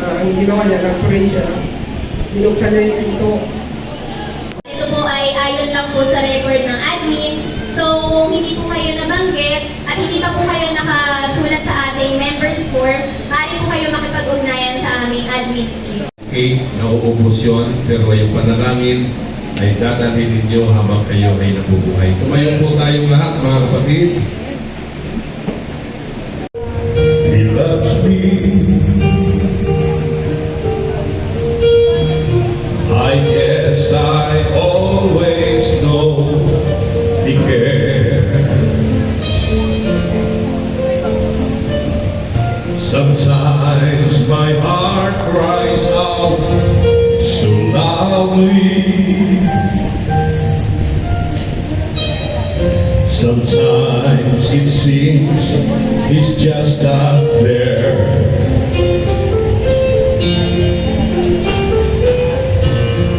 ang ginawa niya, nag-pray siya. Binuksan niya yung pinto. Ito po ay ayon lang po sa record ng admin. So, kung hindi po kayo nabanggit at hindi pa po kayo nakasulat sa ating member score, maaari po kayo makipag-ugnayan sa aming admin team. Okay, nauubos yun, pero yung panalangin ay dadalhin ninyo habang kayo ay nabubuhay. Tumayo po tayong lahat, mga kapatid. He loves me. I guess I always know He cares. Sometimes my heart cries out so loudly. Sometimes it seems He's just out there.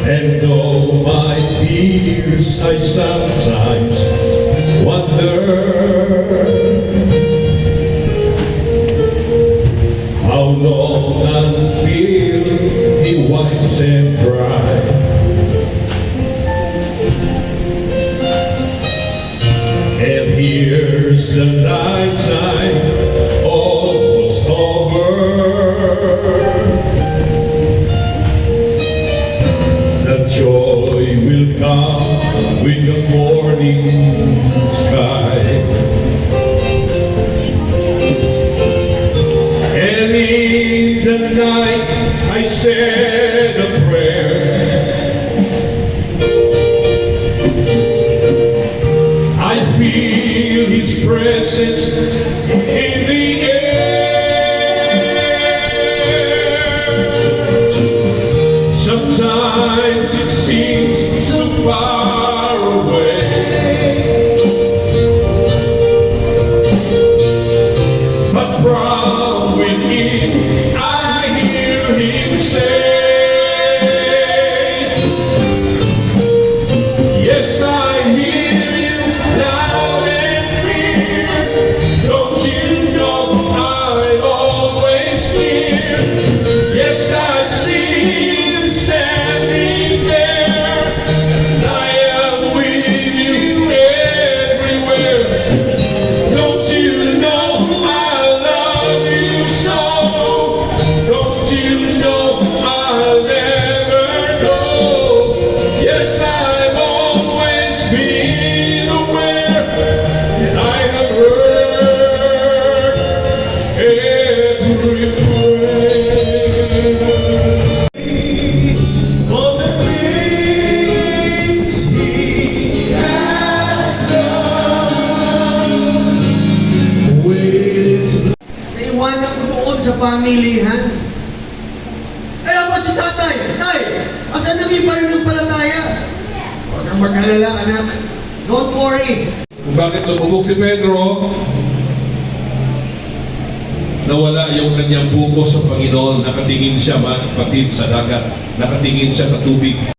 And though my fears, I sometimes wonder how long until He wipes them dry. And here's the nighttime almost over. The joy will come with the morning sky. And in the night I said a prayer. I feel His presence in the air. Sometimes it seems so far away, but from within I hear Him say, yes, I hear You loud and clear. Don't you know I always hear? Yes, I see You standing there, and I am with You everywhere. Don't you know I love You so? Don't you know I'll never go? Yes, I've always been aware, and I have heard every prayer. For the things He has done with Naiwanan ko doon sa pamilihan. Kaya ba't si tatay? Tay, asan nang iba yung palataya? Huwag kang mag-alala, anak. Don't worry. Kung bakit lumubog si Pedro, nawala yung kanyang buko sa Panginoon. Nakatingin siya, mga kapatid, sa dagat. Nakatingin siya sa tubig.